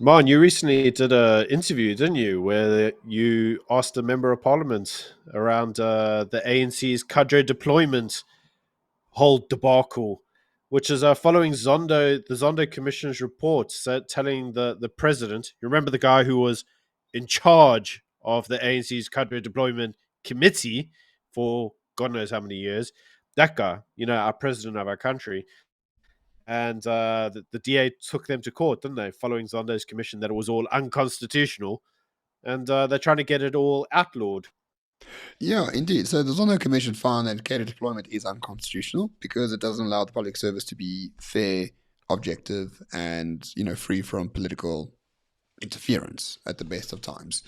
Martin, you recently did an interview, didn't you, where you asked a member of parliament around the ANC's cadre deployment whole debacle, which is following the Zondo Commission's report telling the president, you remember the guy who was in charge of the ANC's cadre deployment committee for God knows how many years, that guy, our president of our country, and the DA took them to court, didn't they? Following Zondo's commission that it was all unconstitutional, and they're trying to get it all outlawed. Yeah, indeed. So the Zondo Commission found that cadre deployment is unconstitutional because it doesn't allow the public service to be fair, objective, and free from political interference at the best of times.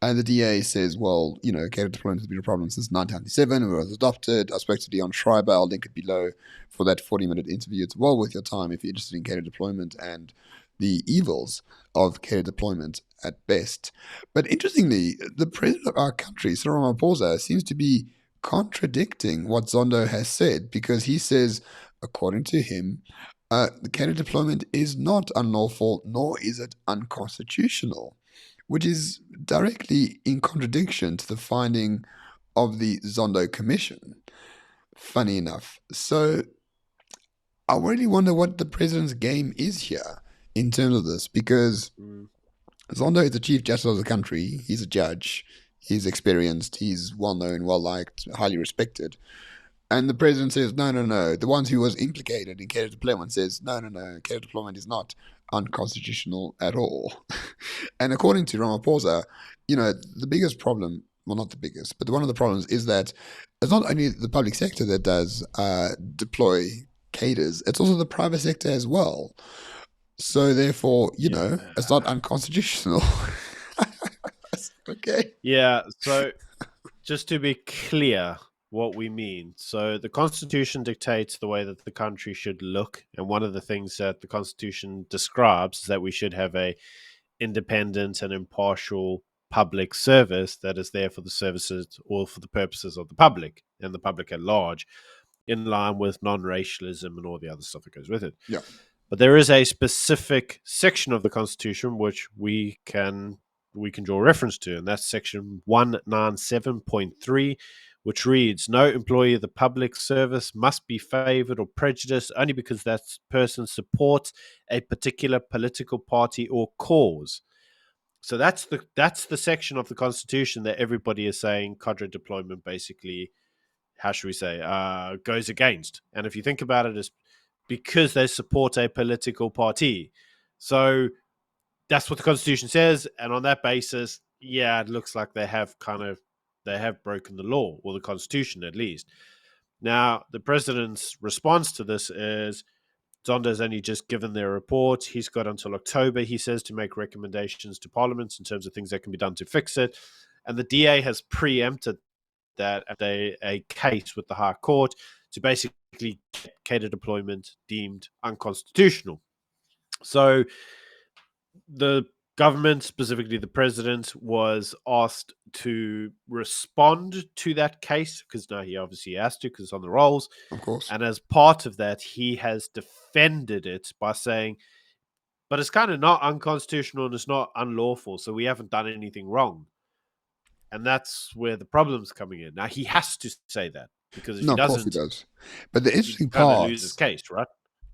And the DA says, well, cadre deployment has been a problem since 1997 when it was adopted. I spoke to Leon Schreiber. I'll link it below for that 40-minute interview. It's well worth your time if you're interested in cadre deployment and the evils of cadre deployment at best. But interestingly, the president of our country, Cyril Ramaphosa, seems to be contradicting what Zondo has said because he says, according to him, the cadre deployment is not unlawful, nor is it unconstitutional, which is directly in contradiction to the finding of the Zondo Commission. Funny enough. So I really wonder what the president's game is here in terms of this, because Mm. Zondo is the chief justice of the country. He's a judge. He's experienced. He's well known, well liked, highly respected. And the president says, no, no, no. The ones who was implicated in cadre deployment says, no, no, no. Cadre deployment is not unconstitutional at all. And according to Ramaphosa, the biggest problem, well, not the biggest, but one of the problems is that it's not only the public sector that does deploy cadres, it's also the private sector as well. So therefore, it's not Yeah. unconstitutional. Okay. Yeah. So just to be clear, what we mean. So the Constitution dictates the way that the country should look, and one of the things that the Constitution describes is that we should have a independent and impartial public service that is there for the services or for the purposes of the public and the public at large, in line with non-racialism and all the other stuff that goes with it. Yeah. But there is a specific section of the Constitution which we can draw reference to, and that's section 197.3, which reads, no employee of the public service must be favored or prejudiced only because that person supports a particular political party or cause. So that's the section of the Constitution that everybody is saying cadre deployment basically, how should we say, goes against. And if you think about it, as because they support a political party. So that's what the Constitution says, and on that basis, yeah, it looks like they have broken the law, or the Constitution at least. Now, the president's response to this is Zonda's only just given their report. He's got until October, he says, to make recommendations to Parliament in terms of things that can be done to fix it. And the DA has preempted that at a case with the High Court to basically get cadre deployment deemed unconstitutional. So the government, specifically the president, was asked to respond to that case because now he obviously has to because it's on the rolls. Of course. And as part of that, he has defended it by saying, but it's kind of not unconstitutional and it's not unlawful, so we haven't done anything wrong. And that's where the problem's coming in. Now, he has to say that because if No, he of course he doesn't, does. But the he interesting kind of loses part case, right?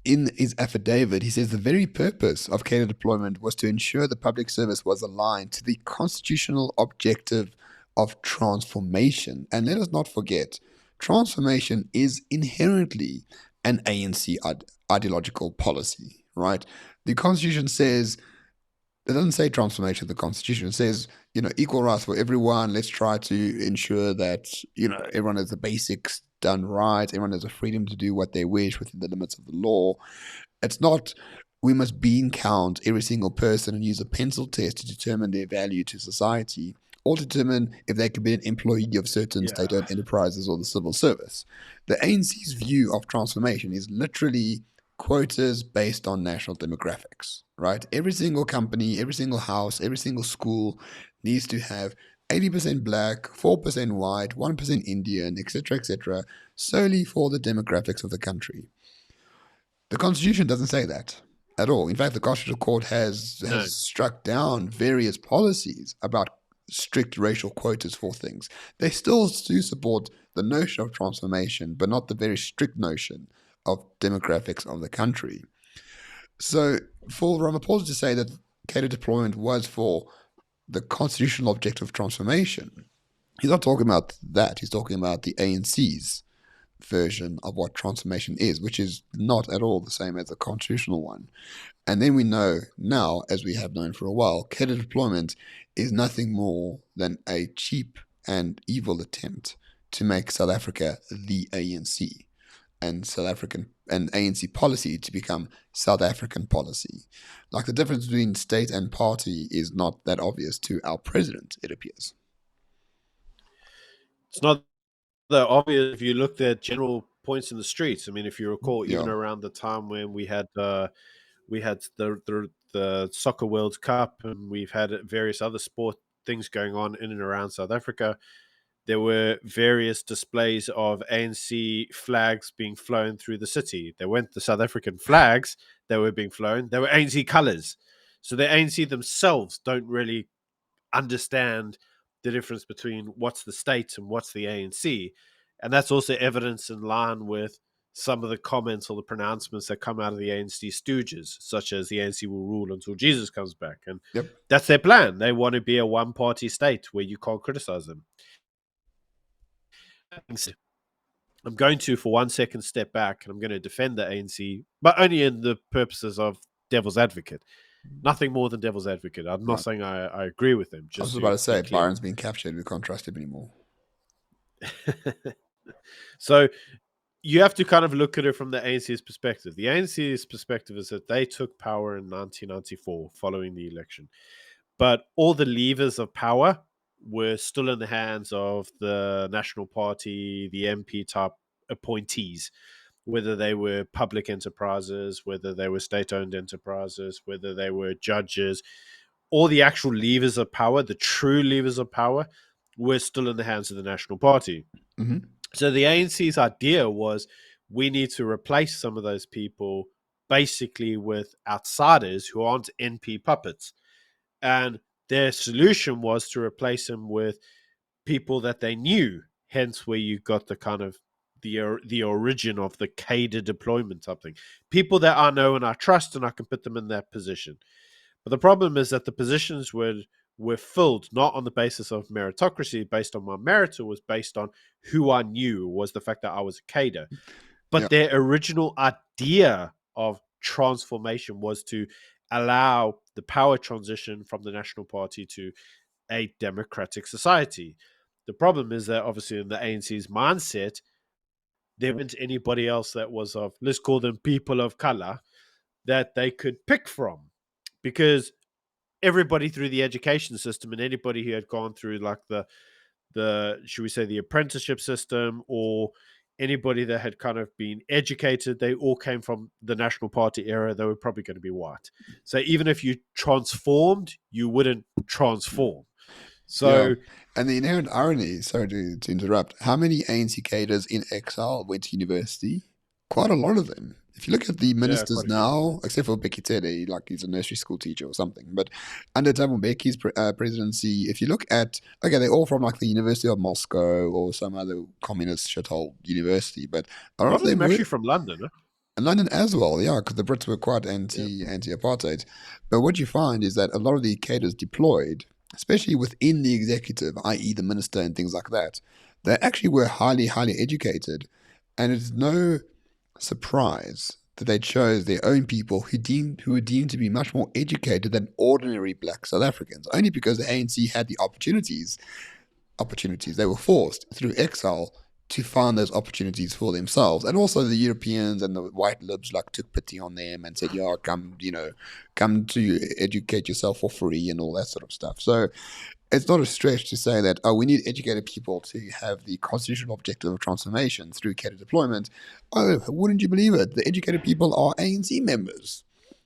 in his affidavit, he says the very purpose of cadre deployment was to ensure the public service was aligned to the constitutional objective of transformation. And let us not forget, transformation is inherently an ANC ideological policy, right? The Constitution says, it doesn't say transformation of the Constitution. It says, equal rights for everyone. Let's try to ensure that, everyone has the basics done right. Everyone has the freedom to do what they wish within the limits of the law. It's not, we must bean count every single person and use a pencil test to determine their value to society or determine if they could be an employee of certain state-owned enterprises or the civil service. The ANC's view of transformation is literally quotas based on national demographics, right? Every single company, every single house, every single school needs to have 80% black, 4% white, 1% Indian, etc., solely for the demographics of the country. The Constitution doesn't say that. at all. In fact, the Constitutional Court has No. struck down various policies about strict racial quotas for things. They still do support the notion of transformation, but not the very strict notion of demographics of the country. So for Ramaphosa to say that cadre deployment was for the constitutional objective of transformation, he's not talking about that. He's talking about the ANC's version of what transformation is, which is not at all the same as the constitutional one. And then we know now, as we have known for a while, cadre deployment is nothing more than a cheap and evil attempt to make South Africa the ANC and South African and ANC policy to become South African policy. Like the difference between state and party is not that obvious to our president, it appears. It's not that obvious if you looked at general points in the streets. I mean, if you recall, even Yeah. around the time when we had the soccer World Cup, and we've had various other sport things going on in and around South Africa, there were various displays of ANC flags being flown through the city. They weren't the South African flags that were being flown, they were ANC colors. So the ANC themselves don't really understand the difference between what's the state and what's the ANC. And that's also evidence in line with some of the comments or the pronouncements that come out of the ANC stooges, such as the ANC will rule until Jesus comes back. And Yep. that's their plan. They want to be a one party state where you can't criticize them. I'm going to, for 1 second, step back and I'm going to defend the ANC, but only in the purposes of devil's advocate. Nothing more than devil's advocate. I'm not Right. saying I agree with them, I was just just about to to be say, clear. Byron's been captured. We can't trust him anymore. So you have to kind of look at it from the ANC's perspective. The ANC's perspective is that they took power in 1994 following the election, but all the levers of power were still in the hands of the National Party, the MP type appointees, whether they were public enterprises, whether they were state owned enterprises, whether they were judges. All the actual levers of power, the true levers of power, were still in the hands of the National Party. Mm-hmm. So the ANC's idea was we need to replace some of those people basically with outsiders who aren't NP puppets. And their solution was to replace them with people that they knew, hence where you got the kind of the origin of the cadre deployment type thing. People that I know and I trust, and I can put them in that position. But the problem is that the positions were filled not on the basis of meritocracy, based on my merit, or was based on who I knew, was the fact that I was a cadre. Yeah. But their original idea of transformation was to allow the power transition from the National Party to a democratic society. The problem is that obviously in the ANC's mindset, there wasn't anybody else that was of, let's call them people of color, that they could pick from, because everybody through the education system and anybody who had gone through like the should we say the apprenticeship system, or anybody that had kind of been educated, they all came from the National Party era. They were probably going to be white. So even if you transformed, you wouldn't transform. Yeah. So And the inherent irony, sorry to interrupt, how many ANC cadres in exile went to university? Quite a lot of them. If you look at the yeah, ministers quite a few. now, except for Becky Tede, like he's a nursery school teacher or something, but under Thabo Mbeki's presidency, if you look at, okay, they're all from like the University of Moscow or some other communist shithole university, but a A lot lot of of them them were, actually from London. Huh? and London as well, yeah, because the Brits were quite Yeah. anti-apartheid. But what you find is that a lot of the cadres deployed, especially within the executive, i.e., the minister and things like that, they actually were highly, highly educated, and it's no surprise that they chose their own people who were deemed to be much more educated than ordinary black South Africans, only because the ANC had the opportunities. They were forced through exile to find those opportunities for themselves. And also the Europeans and the white libs like took pity on them and said, yeah, come to educate yourself for free and all that sort of stuff. So it's not a stretch to say that, oh, we need educated people to have the constitutional objective of transformation through cadre deployment. Oh, wouldn't you believe it? The educated people are ANC members.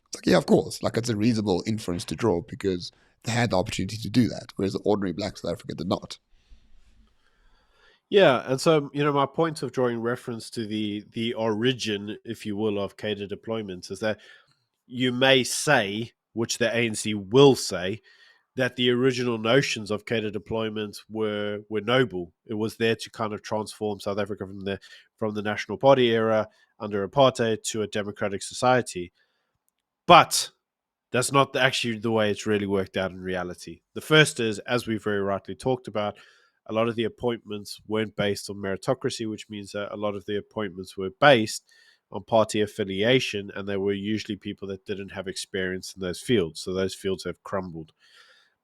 It's like, yeah, of course. Like, it's a reasonable inference to draw because they had the opportunity to do that, whereas the ordinary black South Africa did not. Yeah, and so my point of drawing reference to the origin, if you will, of cadre deployment is that you may say, which the ANC will say, that the original notions of cadre deployment were noble. It was there to kind of transform South Africa from the National Party era under apartheid to a democratic society. But that's not actually the way it's really worked out in reality. The first is, as we very rightly talked about, a lot of the appointments weren't based on meritocracy, which means that a lot of the appointments were based on party affiliation, and they were usually people that didn't have experience in those fields. So those fields have crumbled.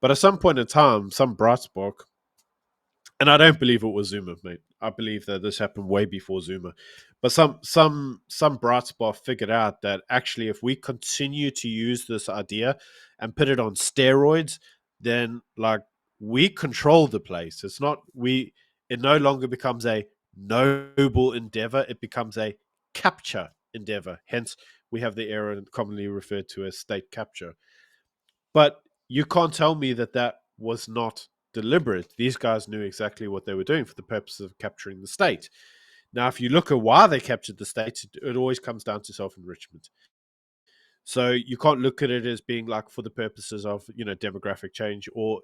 But at some point in time, some bright spark, and I don't believe it was Zuma, mate. I believe that this happened way before Zuma. But some bright spot figured out that actually, if we continue to use this idea and put it on steroids, then like we control the place. It's not we. It no longer becomes a noble endeavor. It becomes a capture endeavor. Hence, we have the era commonly referred to as state capture. But you can't tell me that that was not deliberate. These guys knew exactly what they were doing for the purpose of capturing the state. Now, if you look at why they captured the state, it always comes down to self enrichment. So you can't look at it as being like for the purposes of demographic change or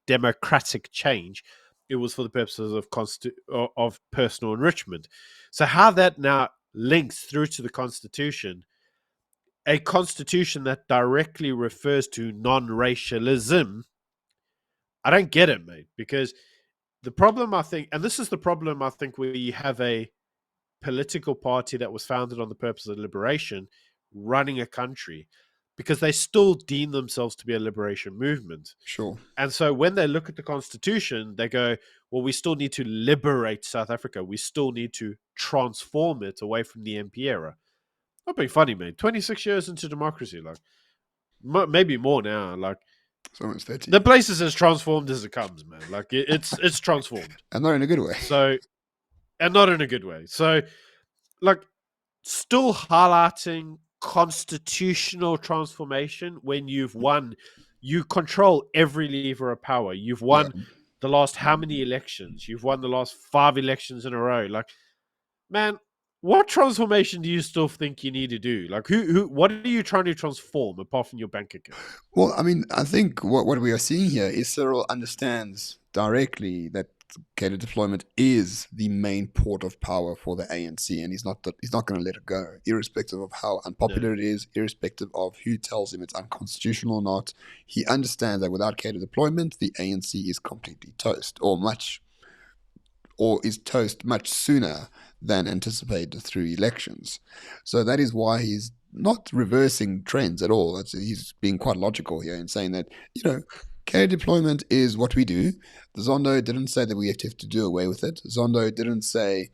democratic change. It was for the purposes of personal enrichment. So how that now links through to the Constitution, a constitution that directly refers to non-racialism, I don't get it, mate. Because the problem, I think, and this is the problem, I think, where you have a political party that was founded on the purpose of liberation running a country, because they still deem themselves to be a liberation movement. Sure. And so when they look at the Constitution, they go, well, we still need to liberate South Africa. We still need to transform it away from the MP era. Not being funny, man. 26 years into democracy, like maybe more now. Like It's almost 30. the place is as transformed as it comes, man. Like it's transformed. And not in a good way. So, and not in a good way. So, like, still highlighting constitutional transformation when you've won, you control every lever of power. You've Yeah. won the last how many elections? You've won the last 5 elections in a row. Like, man, what transformation do you still think you need to do? Like, what are you trying to transform apart from your bank account? Well, I mean, I think what we are seeing here is Cyril understands directly that cadre deployment is the main port of power for the ANC, and he's not going to let it go, irrespective of how unpopular it is, irrespective of who tells him it's unconstitutional or not. He understands that without cadre deployment, the ANC is completely toast, or is toast much sooner than anticipated through elections. So that is why he's not reversing trends at all. He's being quite logical here in saying that, cadre deployment is what we do. The Zondo didn't say that we have to do away with it. Zondo didn't say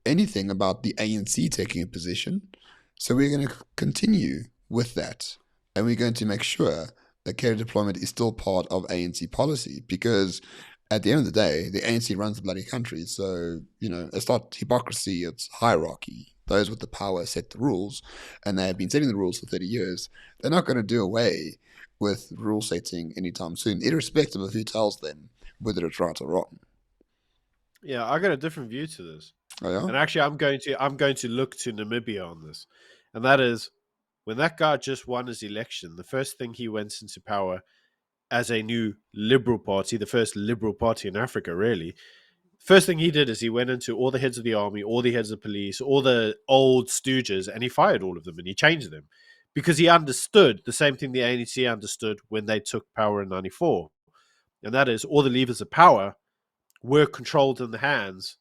anything about the ANC taking a position. So we're going to continue with that. And we're going to make sure that cadre deployment is still part of ANC policy, because at the end of the day, the ANC runs the bloody country. So, it's not hypocrisy, it's hierarchy. Those with the power set the rules, and they have been setting the rules for 30 years. They're not going to do away with rule setting anytime soon, irrespective of who tells them whether it's right or wrong. Yeah, I got a different view to this. Oh, yeah? And actually I'm going to look to Namibia on this. And that is, when that guy just won his election, the first thing he went into power as a new liberal party, the first liberal party in Africa, really. First thing he did is he went into all the heads of the army, all the heads of police, all the old stooges, and he fired all of them and he changed them, because he understood the same thing the ANC understood when they took power in 94. And that is, all the levers of power were controlled in the hands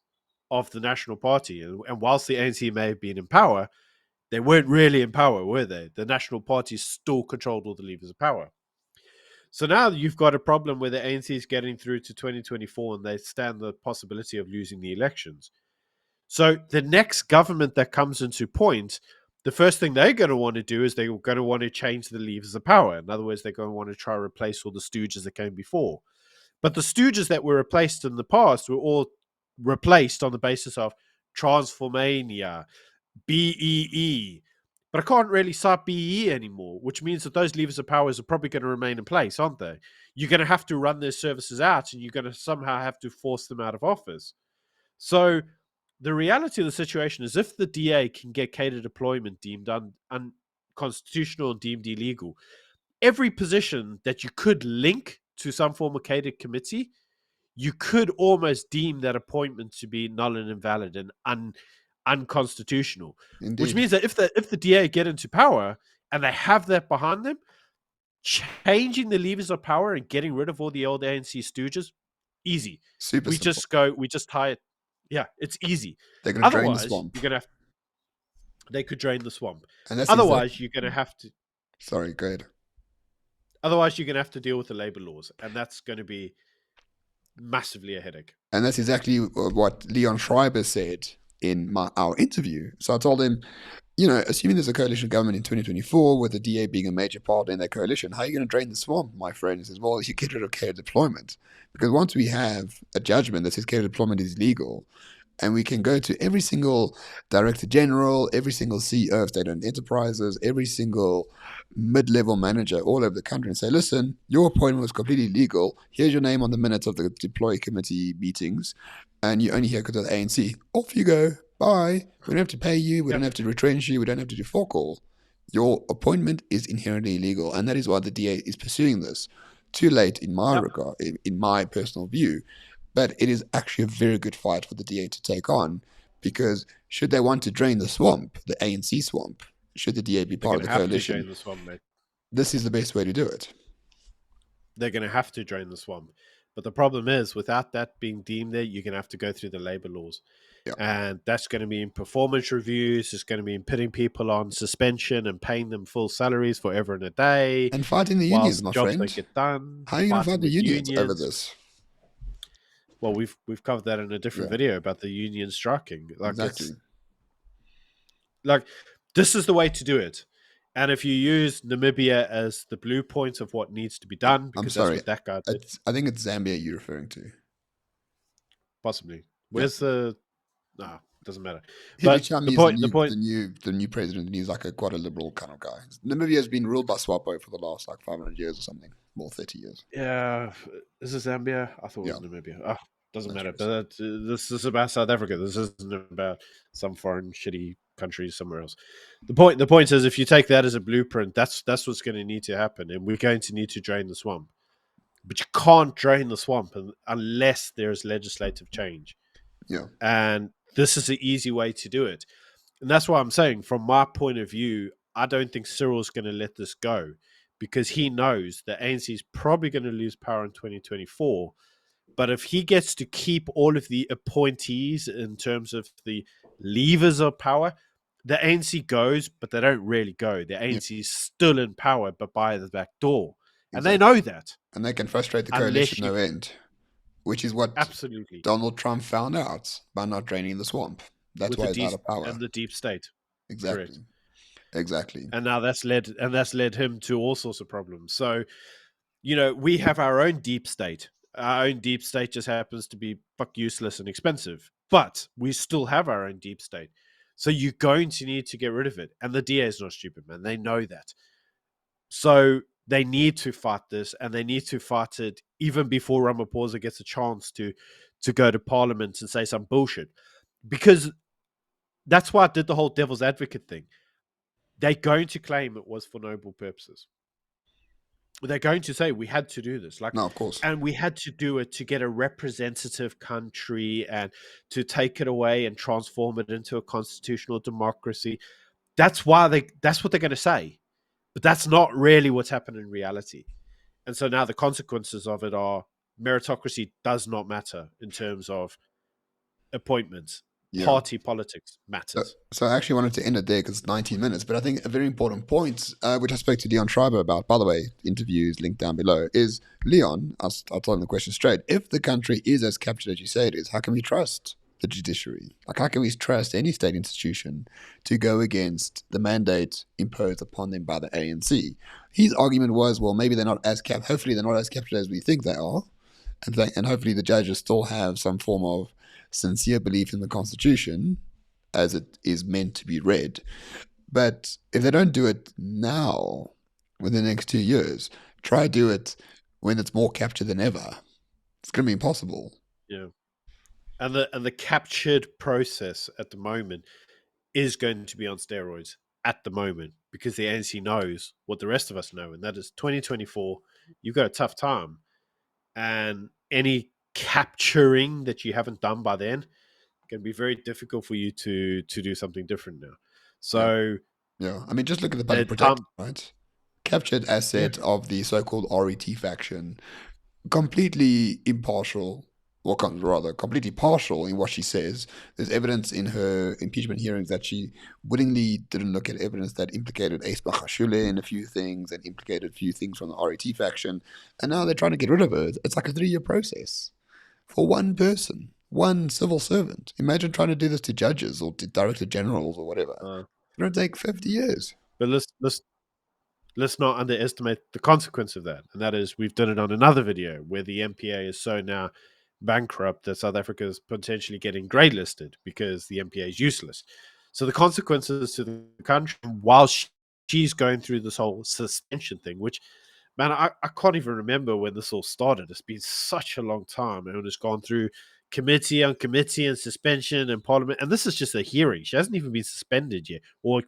of the National Party. And whilst the ANC may have been in power, they weren't really in power, were they? The National Party still controlled all the levers of power. So now you've got a problem where the ANC is getting through to 2024 and they stand the possibility of losing the elections. So the next government that comes into point, the first thing they're going to want to do is they're going to want to change the levers of power. In other words, they're going to want to try to replace all the stooges that came before. But the stooges that were replaced in the past were all replaced on the basis of Transformania, BEE. But I can't really cite BEE anymore, which means that those levers of powers are probably going to remain in place, aren't they? You're going to have to run their services out, and you're going to somehow have to force them out of office. So the reality of the situation is, if the DA can get cadre deployment deemed unconstitutional and deemed illegal. Every position that you could link to some form of cadre committee, you could almost deem that appointment to be null and invalid and unconstitutional. Which Indeed. means that if the DA get into power and they have that behind them, changing the levers of power and getting rid of all the old ANC stooges, easy. Super simple. We just tie it. Yeah, it's easy. They're going to drain the Otherwise, swamp. you're gonna have, they could drain the swamp. And that's Otherwise, exactly. you're gonna have to. Sorry, go ahead. Otherwise, you're gonna have to deal with the labor laws, and that's going to be massively a headache. And that's exactly what Leon Schreiber said in our interview. So I told him, assuming there's a coalition government in 2024 with the DA being a major part in that coalition, how are you going to drain the swamp, my friend? He says, well, you get rid of cadre deployment. Because once we have a judgment that says cadre deployment is legal, and we can go to every single director general, every single CEO of state-owned enterprises, every single mid-level manager all over the country and say, listen, your appointment was completely legal. Here's your name on the minutes of the deploy committee meetings, and you're only here because of the ANC. Off you go. Bye. We don't have to pay you. We don't have to retrench you. We don't have to do forecall. Your appointment is inherently illegal, and that is why the DA is pursuing this. Too late in my regard, in my personal view. But it is actually a very good fight for the DA to take on, because should they want to drain the swamp, the ANC swamp, should the DA be part of the coalition, drain the swamp, mate. This is the best way to do it. They're going to have to drain the swamp. But the problem is, without that being deemed there, you're going to have to go through the labor laws. Yeah. And that's going to be in performance reviews. It's going to be in putting people on suspension and paying them full salaries forever and a day. And fighting the unions, my friend. Jobs don't get done. How are you going to fight the unions over this? Well, we've covered that in a different video about the union striking. Exactly. This is the way to do it. And if you use Namibia as the blue point of what needs to be done, because that's what that guy did. I think it's Zambia you're referring to. Possibly. Where's the? No, doesn't matter. But the new president, and he's like quite a liberal kind of guy. Namibia has been ruled by SWAPO for the last 500 years or something, more 30 years. Yeah, is it Zambia? I thought it was Namibia. Oh, doesn't matter. But this is about South Africa. This isn't about some foreign shitty country somewhere else. The point is, if you take that as a blueprint, that's what's going to need to happen, and we're going to need to drain the swamp. But you can't drain the swamp unless there's legislative change. Yeah. And this is an easy way to do it. And that's why I'm saying, from my point of view, I don't think Cyril's going to let this go, because he knows that ANC is probably going to lose power in 2024. But if he gets to keep all of the appointees in terms of the levers of power, the ANC goes, but they don't really go. The ANC is still in power, but by the back door. Exactly. And they know that. And they can frustrate the coalition no end, which is what Donald Trump found out by not draining the swamp. That's why he's out of power. And the deep state. Exactly. Correct. Exactly. And now that's led him to all sorts of problems. So, we have our own deep state. Our own deep state just happens to be useless and expensive. But we still have our own deep state. So you're going to need to get rid of it. And the DA is not stupid, man. They know that. So they need to fight this, and they need to fight it even before Ramaphosa gets a chance to go to Parliament and say some bullshit. Because that's why I did the whole devil's advocate thing. They're going to claim it was for noble purposes. They're going to say we had to do this, no, of course, and we had to do it to get a representative country and to take it away and transform it into a constitutional democracy. That's what they're going to say, but that's not really what's happened in reality. And so now the consequences of it are meritocracy does not matter in terms of appointments. Yeah. Party politics matters. So I actually wanted to end it there because it's 19 minutes. But I think a very important point, which I spoke to Leon Schreiber about, by the way, interviews linked down below, is Leon, I'll tell him the question straight. If the country is as captured as you say it is, how can we trust the judiciary? How can we trust any state institution to go against the mandate imposed upon them by the ANC? His argument was, well, maybe they're not as hopefully they're not as captured as we think they are. And hopefully the judges still have some form of sincere belief in the Constitution as it is meant to be read. But if they don't do it now, within the next 2 years, try to do it when it's more captured than ever. It's going to be impossible. Yeah. And the captured process at the moment is going to be on steroids at the moment. because the ANC knows what the rest of us know, and that is 2024. You've got a tough time, and any capturing that you haven't done by then can be very difficult for you to do something different now. Yeah. So Yeah. I mean, just look at the public that protector, right? Captured yeah, asset of the so-called RET faction, completely impartial, or rather, completely partial in what she says. There's evidence in her impeachment hearings that she willingly didn't look at evidence that implicated Ace Bakashule in a few things and implicated a few things from the RET faction. And now they're trying to get rid of her. It's like a 3-year process for one person, one civil servant. Imagine trying to do this to judges or to director generals or whatever. uh, It's going to take 50 years. but let's not underestimate the consequence of that. And that is, we've done it on another video where the MPA is so now bankrupt that South Africa is potentially getting grey listed because the MPA is useless. So the consequences to the country while she's going through this whole suspension thing, which, man, I can't even remember when this all started. It's been such a long time. And it's gone through committee on committee and suspension and parliament. And this is just a hearing. She hasn't even been suspended yet or,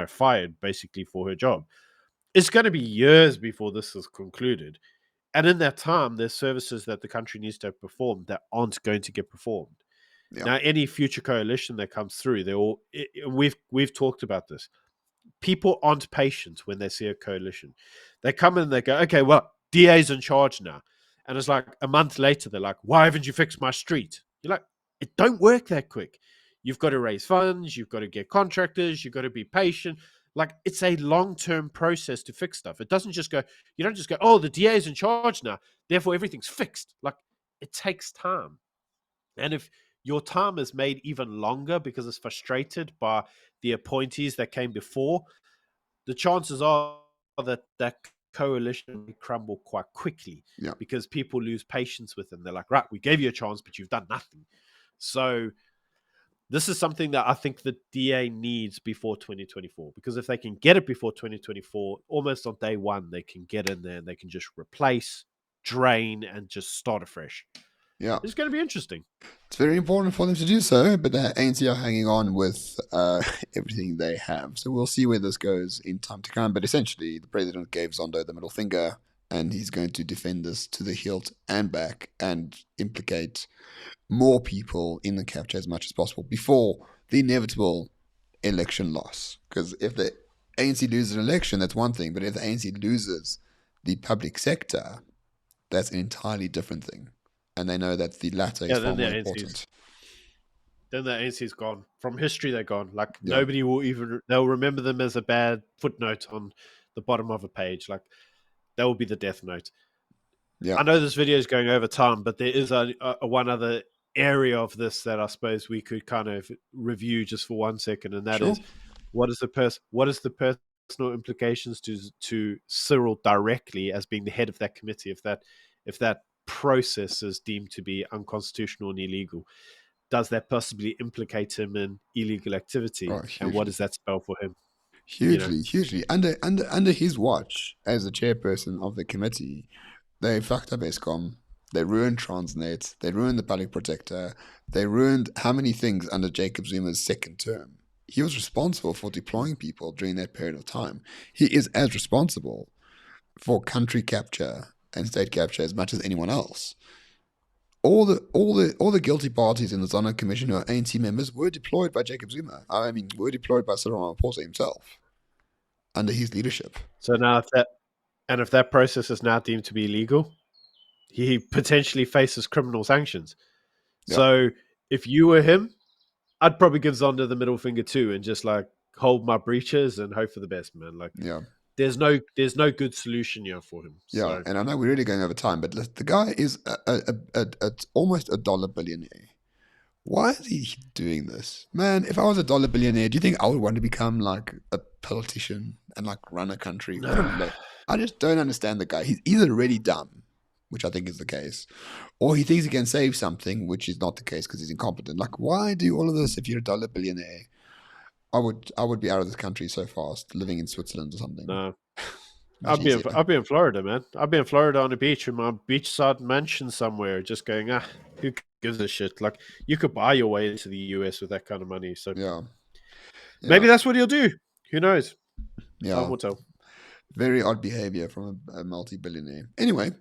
fired basically for her job. It's going to be years before this is concluded. And in that time, there's services that the country needs to perform that aren't going to get performed. Yeah, Now, any future coalition that comes through, they all we've talked about this. People aren't patient when they see a coalition. They come in and they go, okay, well, DA's in charge now. And it's like a month later, they're like, why haven't you fixed my street? You're like, it don't work that quick. You've got to raise funds, you've got to get contractors, you've got to be patient. Like, it's a long-term process to fix stuff. It doesn't just go, you don't just go, oh, the DA's in charge now, therefore everything's fixed. Like, it takes time. And if your time is made even longer because it's frustrated by the appointees that came before, the chances are that that coalition may crumble quite quickly yeah, because people lose patience with them. They're like, right, we gave you a chance, but you've done nothing. So this is something that I think the DA needs before 2024, because if they can get it before 2024, almost on day one, they can get in there and they can just replace, drain, and just start afresh. yeah. It's going to be interesting. It's very important for them to do so, but the ANC are hanging on with everything they have. So we'll see where this goes in time to come. But essentially, the president gave Zondo the middle finger, and he's going to defend this to the hilt and back and implicate more people in the capture as much as possible before the inevitable election loss. Because if the ANC loses an election, that's one thing. But if the ANC loses the public sector, that's an entirely different thing. And they know that the latter is far more important. Then the ANC's gone. From history, they're gone. Like, Yeah, nobody will even, they'll remember them as a bad footnote on the bottom of a page. Like, that will be the death note. yeah, I know this video is going over time, but there is a one other area of this that I suppose we could kind of review just for 1 second, and that sure. is, what is the personal implications to Cyril directly as being the head of that committee if that process is deemed to be unconstitutional and illegal? Does that possibly implicate him in illegal activity? Oh, And what hugely, does that spell for him? You know, hugely. Under his watch as the chairperson of the committee, they fucked up ESCOM. They ruined Transnet. They ruined the public protector. They ruined how many things under Jacob Zuma's second term. He was responsible for deploying people during that period of time. He is as responsible for country capture and state capture as much as anyone else. All the guilty parties in the Zondo Commission who are ANC members were deployed by Jacob Zuma. I mean, were deployed by Cyril Ramaphosa himself under his leadership. so now if that process is now deemed to be illegal, he potentially faces criminal sanctions. Yeah, So if you were him, I'd probably give Zonda the middle finger too, and just like hold my breeches and hope for the best, man. Like, yeah, there's no good solution here for him. yeah. So And I know we're really going over time, but the guy is almost a dollar billionaire. Why is he doing this, man? If I was a dollar billionaire, do you think I would want to become like a politician and like run a country? What a I just don't understand the guy. He's either really dumb, which I think is the case, or he thinks he can save something, which is not the case because he's incompetent. Like, why do all of this if you're a dollar billionaire? I would be out of this country so fast, living in Switzerland or something. no, Much easier. I'll be in Florida, man. I'll be in Florida on a beach in my beachside mansion somewhere, just going, who gives a shit? Like, you could buy your way into the US with that kind of money. So Yeah, yeah, maybe that's what he'll do. Who knows? Yeah. will tell. Very odd behavior from a multi-billionaire. Anyway,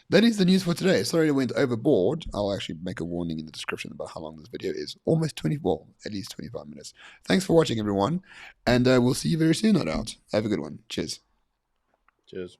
that is the news for today. Sorry I went overboard. I'll actually make a warning in the description about how long this video is. Almost 20, well, at least 25 minutes. Thanks for watching, everyone. And we'll see you very soon, no doubt. Have a good one. Cheers. Cheers.